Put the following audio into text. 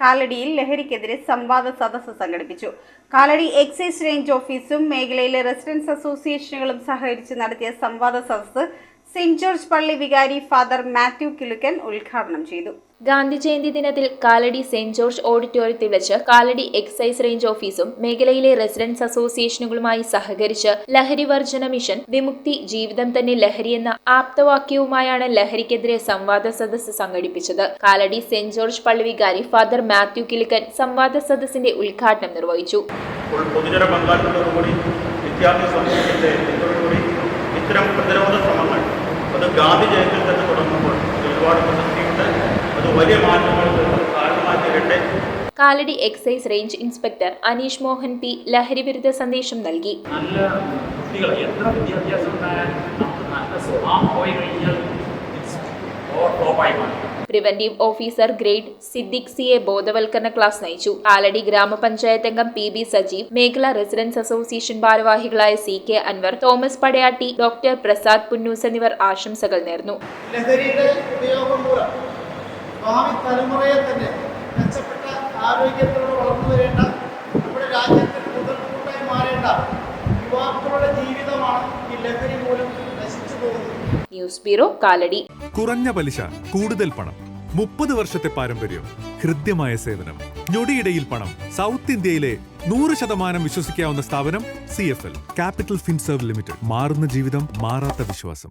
കാലടിയിൽ ലഹരിക്കെതിരെ സംവാദ സദസ്സ് സംഘടിപ്പിച്ചു. കാലടി എക്സൈസ് റേഞ്ച് ഓഫീസും മേഖലയിലെ റെസിഡൻസ് അസോസിയേഷനുകളും സഹകരിച്ച് നടത്തിയ സംവാദ സദസ്സ് സെന്റ് ജോർജ് പള്ളി വികാരി ഫാദർ മാത്യു കിലുക്കൻ ഉദ്ഘാടനം ചെയ്തു. ഗാന്ധി ജയന്തി ദിനത്തിൽ കാലടി സെന്റ് ജോർജ് ഓഡിറ്റോറിയത്തിൽ വെച്ച് കാലടി എക്സൈസ് റേഞ്ച് ഓഫീസും മേഖലയിലെ റെസിഡൻസ് അസോസിയേഷനുകളുമായി സഹകരിച്ച് ലഹരി വർജന മിഷൻ വിമുക്തി ജീവിതം തന്നെ ലഹരി എന്ന ആപ്തവാക്യവുമായാണ് ലഹരിക്കെതിരെ സംവാദ സദസ്സ് സംഘടിപ്പിച്ചത്. കാലടി സെന്റ് ജോർജ് പള്ളി വികാരി ഫാദർ മാത്യു കിലുക്കൻ സംവാദ സദസ്സിന്റെ ഉദ്ഘാടനം നിർവഹിച്ചു. പൊതുജന പങ്കാളിത്തത്തോടുകൂടി വിദ്യാർത്ഥി സമൂഹത്തിന്റെ ഇത്തരം പ്രതിരോധ ശ്രമങ്ങൾ അത് ഗാന്ധി ജയന്തിയിൽ തന്നെ തുടങ്ങുമ്പോൾ ഒരുപാട് പ്രശസ്തിയുണ്ട്. അത് വലിയ മാറ്റങ്ങൾക്ക് കാരണമാക്കിയിട്ടുണ്ട്. Kalady excise range inspector Aneesh Mohan P ലഹരി വിരുദ്ധ സന്ദേശം നൽകി. നല്ല കുട്ടികൾ എത്ര വിദ്യാഭ്യാസം ഉണ്ടായാലും നമുക്ക് നല്ല സ്വഭാവം പോയി കഴിഞ്ഞാൽ ടോപ്പായി മാറും. പ്രിവന്റീവ് ഓഫീസർ ഗ്രേഡ് സിദ്ദിഖ് സിയെ ബോധവൽക്കരണ ക്ലാസ് നയിച്ചു. കാലടി ഗ്രാമപഞ്ചായത്ത് അംഗം പി സജീവ്, മേഖലാ റെസിഡൻസ് അസോസിയേഷൻ ഭാരവാഹികളായ CK Anwar, Thomas Padayatti, doctor Prasad Punnoose എന്നിവർ ആശംസകൾ നേർന്നു. ലഹരിയുടെ ഉപയോഗം മൂലം ഭാവി തലമുറയെ തന്നെ മെച്ചപ്പെട്ട ആരോഗ്യത്തോടെ വളർന്നു വരേണ്ട നമ്മുടെ രാജ്യത്തിന് മുതൽക്കൂട്ടായി മാറേണ്ട യുവാക്കളുടെ ജീവിതമാണ് ഈ ലഹരി മൂലം നശിച്ചു പോകുന്നത്. News bureau, Kalady. കുറഞ്ഞ പലിശ, കൂടുതൽ പണം, 30 വർഷത്തെ പാരമ്പര്യം, ഹൃദ്യമായ സേവനം, ഞൊടിയിടയിൽ പണം. സൗത്ത് ഇന്ത്യയിലെ 100% വിശ്വസിക്കാവുന്ന സ്ഥാപനം CFL ക്യാപിറ്റൽ ഫിൻസർവ് ലിമിറ്റഡ്. മാറുന്ന ജീവിതം, മാറാത്ത വിശ്വാസം.